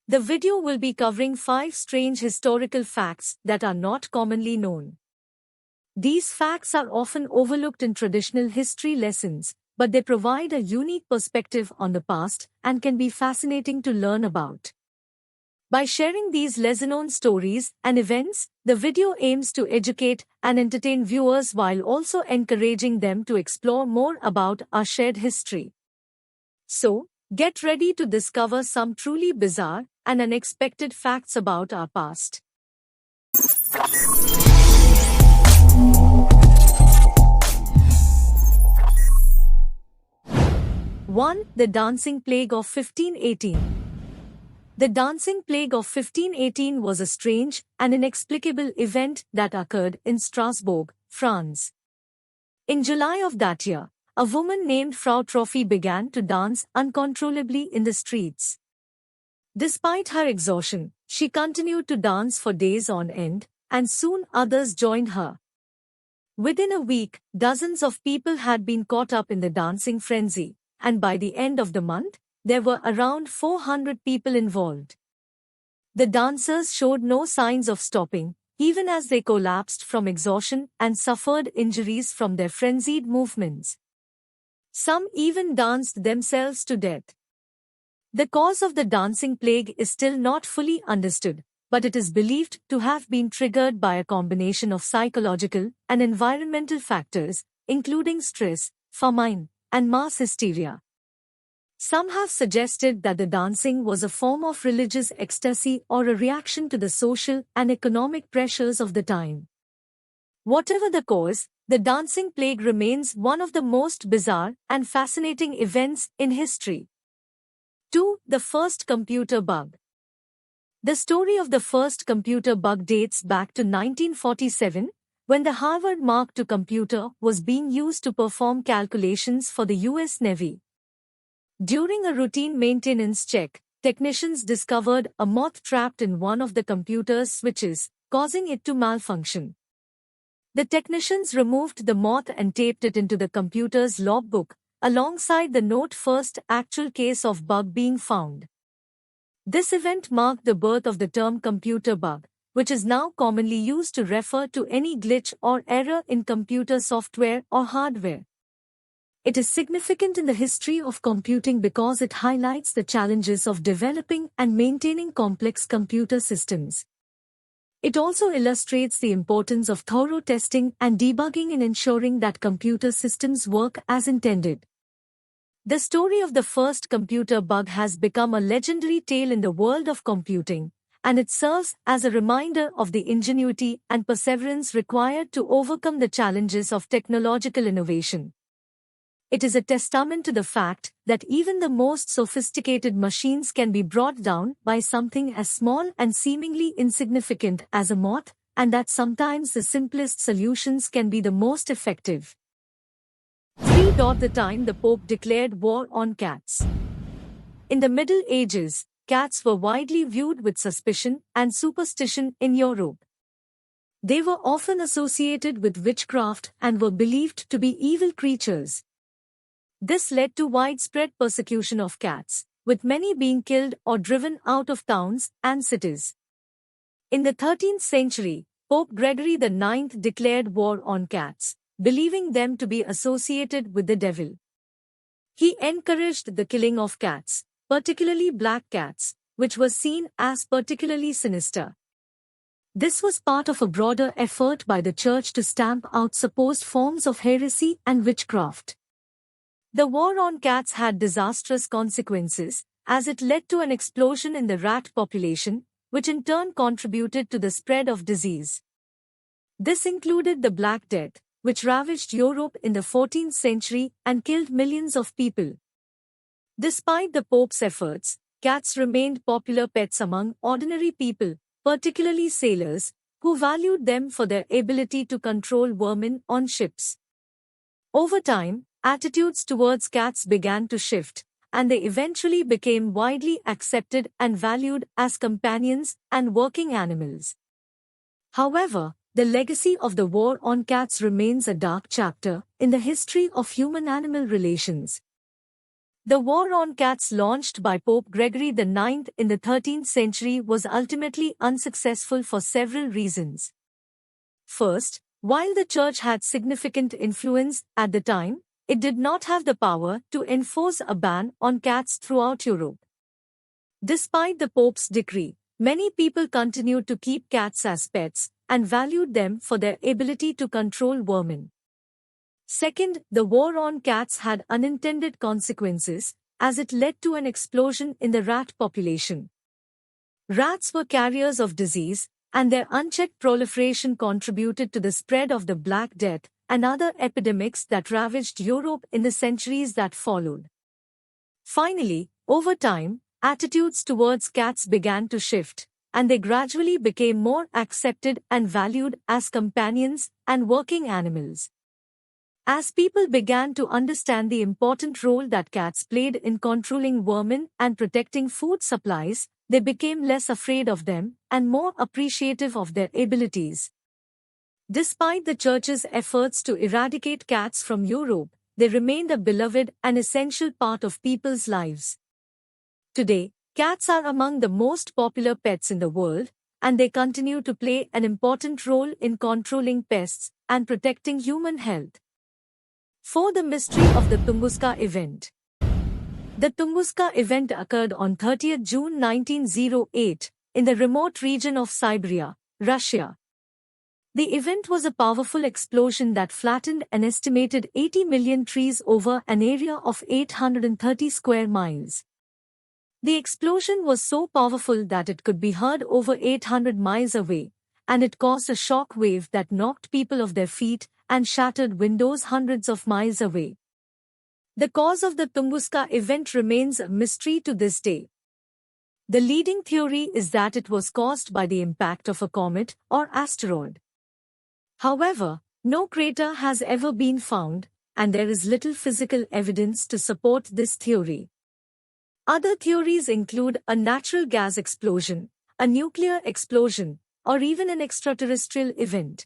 The video will be covering 5 strange historical facts that are not commonly known. These facts are often overlooked in traditional history lessons, but they provide a unique perspective on the past and can be fascinating to learn about. By sharing these lesser-known stories and events, the video aims to educate and entertain viewers while also encouraging them to explore more about our shared history. So, get ready to discover some truly bizarre and unexpected facts about our past. 1. The Dancing Plague of 1518. The Dancing Plague of 1518 was a strange and inexplicable event that occurred in Strasbourg, France. In July of that year, a woman named Frau Trophy began to dance uncontrollably in the streets. Despite her exhaustion, she continued to dance for days on end, and soon others joined her. Within a week, dozens of people had been caught up in the dancing frenzy, and by the end of the month, there were around 400 people involved. The dancers showed no signs of stopping, even as they collapsed from exhaustion and suffered injuries from their frenzied movements. Some even danced themselves to death. The cause of the dancing plague is still not fully understood, but it is believed to have been triggered by a combination of psychological and environmental factors, including stress, famine, and mass hysteria. Some have suggested that the dancing was a form of religious ecstasy or a reaction to the social and economic pressures of the time. Whatever the cause, the dancing plague remains one of the most bizarre and fascinating events in history. 2. The first computer bug. The story of the first computer bug dates back to 1947, when the Harvard Mark II computer was being used to perform calculations for the U.S. Navy. During a routine maintenance check, technicians discovered a moth trapped in one of the computer's switches, causing it to malfunction. The technicians removed the moth and taped it into the computer's logbook, alongside the note first actual case of bug being found. This event marked the birth of the term computer bug, which is now commonly used to refer to any glitch or error in computer software or hardware. It is significant in the history of computing because it highlights the challenges of developing and maintaining complex computer systems. It also illustrates the importance of thorough testing and debugging in ensuring that computer systems work as intended. The story of the first computer bug has become a legendary tale in the world of computing, and it serves as a reminder of the ingenuity and perseverance required to overcome the challenges of technological innovation. It is a testament to the fact that even the most sophisticated machines can be brought down by something as small and seemingly insignificant as a moth, and that sometimes the simplest solutions can be the most effective. 3. The time the Pope declared war on cats. In the Middle Ages, cats were widely viewed with suspicion and superstition in Europe. They were often associated with witchcraft and were believed to be evil creatures. This led to widespread persecution of cats, with many being killed or driven out of towns and cities. In the 13th century, Pope Gregory IX declared war on cats, believing them to be associated with the devil. He encouraged the killing of cats, particularly black cats, which was seen as particularly sinister. This was part of a broader effort by the Church to stamp out supposed forms of heresy and witchcraft. The war on cats had disastrous consequences, as it led to an explosion in the rat population, which in turn contributed to the spread of disease. This included the Black Death, which ravaged Europe in the 14th century and killed millions of people. Despite the Pope's efforts, cats remained popular pets among ordinary people, particularly sailors, who valued them for their ability to control vermin on ships. Over time, attitudes towards cats began to shift, and they eventually became widely accepted and valued as companions and working animals. However, the legacy of the war on cats remains a dark chapter in the history of human-animal relations. The war on cats launched by Pope Gregory IX in the 13th century was ultimately unsuccessful for several reasons. First, while the Church had significant influence at the time, it did not have the power to enforce a ban on cats throughout Europe. Despite the Pope's decree, many people continued to keep cats as pets and valued them for their ability to control vermin. Second, the war on cats had unintended consequences, as it led to an explosion in the rat population. Rats were carriers of disease, and their unchecked proliferation contributed to the spread of the Black Death and other epidemics that ravaged Europe in the centuries that followed. Finally, over time, attitudes towards cats began to shift, and they gradually became more accepted and valued as companions and working animals. As people began to understand the important role that cats played in controlling vermin and protecting food supplies, they became less afraid of them and more appreciative of their abilities. Despite the Church's efforts to eradicate cats from Europe, they remained a beloved and essential part of people's lives. Today, cats are among the most popular pets in the world, and they continue to play an important role in controlling pests and protecting human health. For the mystery of the Tunguska event. The Tunguska event occurred on 30th June 1908 in the remote region of Siberia, Russia. The event was a powerful explosion that flattened an estimated 80 million trees over an area of 830 square miles. The explosion was so powerful that it could be heard over 800 miles away, and it caused a shock wave that knocked people off their feet and shattered windows hundreds of miles away. The cause of the Tunguska event remains a mystery to this day. The leading theory is that it was caused by the impact of a comet or asteroid. However, no crater has ever been found, and there is little physical evidence to support this theory. Other theories include a natural gas explosion, a nuclear explosion, or even an extraterrestrial event.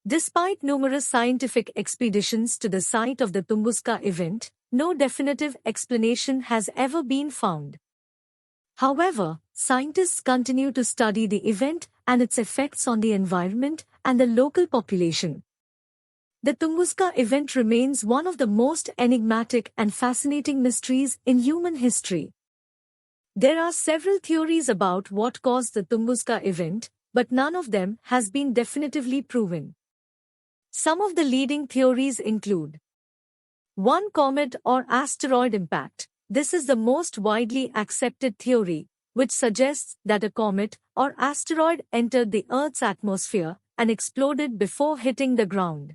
Despite numerous scientific expeditions to the site of the Tunguska event, no definitive explanation has ever been found. However, scientists continue to study the event and its effects on the environment and the local population. The Tunguska event remains one of the most enigmatic and fascinating mysteries in human history. There are several theories about what caused the Tunguska event, but none of them has been definitively proven. Some of the leading theories include 1. Comet or asteroid impact. This is the most widely accepted theory, which suggests that a comet or asteroid entered the Earth's atmosphere and exploded before hitting the ground.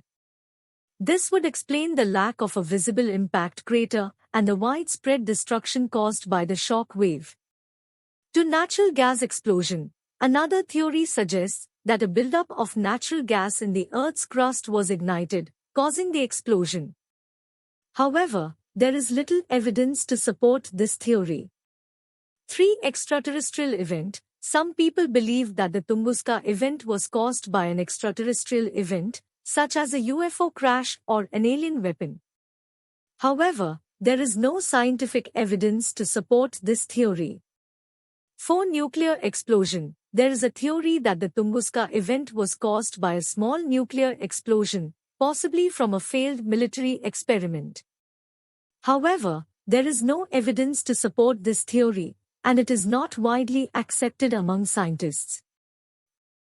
This would explain the lack of a visible impact crater and the widespread destruction caused by the shock wave. 2. Natural gas explosion. Another theory suggests that a buildup of natural gas in the Earth's crust was ignited, causing the explosion. However, there is little evidence to support this theory. 3. Extraterrestrial event. Some people believe that the Tunguska event was caused by an extraterrestrial event, such as a UFO crash or an alien weapon. However, there is no scientific evidence to support this theory. 4. Nuclear explosion. There is a theory that the Tunguska event was caused by a small nuclear explosion, possibly from a failed military experiment. However, there is no evidence to support this theory, and it is not widely accepted among scientists.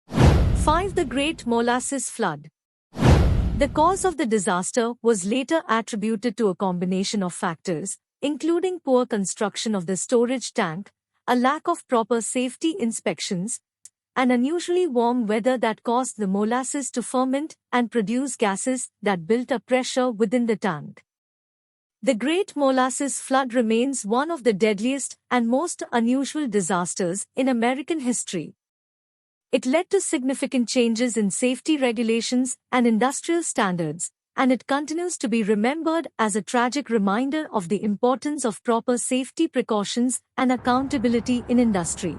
5. The Great Molasses Flood. The cause of the disaster was later attributed to a combination of factors, including poor construction of the storage tank, a lack of proper safety inspections, and unusually warm weather that caused the molasses to ferment and produce gases that built up pressure within the tank. The Great Molasses Flood remains one of the deadliest and most unusual disasters in American history. It led to significant changes in safety regulations and industrial standards, and it continues to be remembered as a tragic reminder of the importance of proper safety precautions and accountability in industry.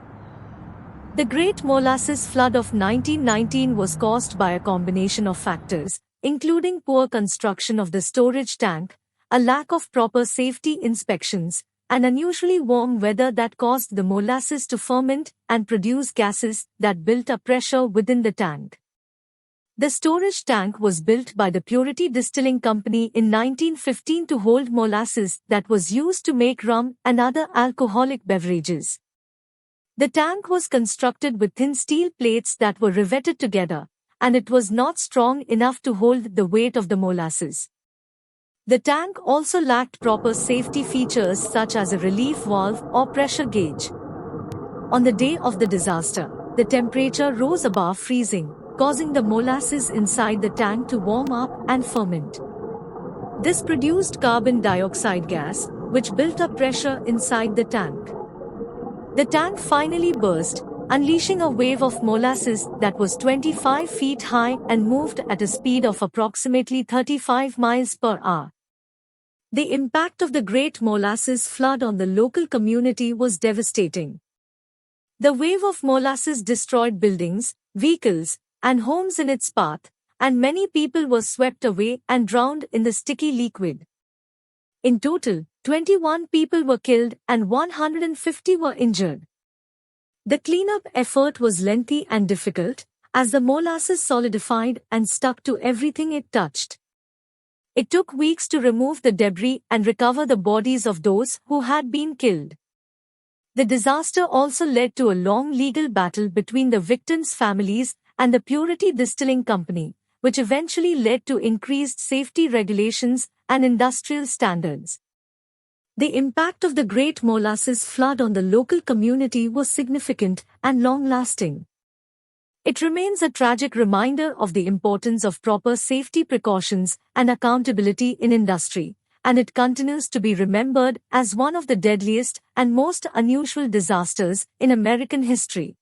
The Great Molasses Flood of 1919 was caused by a combination of factors, including poor construction of the storage tank, a lack of proper safety inspections, and unusually warm weather that caused the molasses to ferment and produce gases that built up pressure within the tank. The storage tank was built by the Purity Distilling Company in 1915 to hold molasses that was used to make rum and other alcoholic beverages. The tank was constructed with thin steel plates that were riveted together, and it was not strong enough to hold the weight of the molasses. The tank also lacked proper safety features such as a relief valve or pressure gauge. On the day of the disaster, the temperature rose above freezing, causing the molasses inside the tank to warm up and ferment. This produced carbon dioxide gas, which built up pressure inside the tank. The tank finally burst, unleashing a wave of molasses that was 25 feet high and moved at a speed of approximately 35 miles per hour. The impact of the Great Molasses Flood on the local community was devastating. The wave of molasses destroyed buildings, vehicles, and homes in its path, and many people were swept away and drowned in the sticky liquid. In total, 21 people were killed and 150 were injured. The cleanup effort was lengthy and difficult, as the molasses solidified and stuck to everything it touched. It took weeks to remove the debris and recover the bodies of those who had been killed. The disaster also led to a long legal battle between the victims' families and the Purity Distilling Company, which eventually led to increased safety regulations and industrial standards. The impact of the Great Molasses Flood on the local community was significant and long-lasting. It remains a tragic reminder of the importance of proper safety precautions and accountability in industry, and it continues to be remembered as one of the deadliest and most unusual disasters in American history.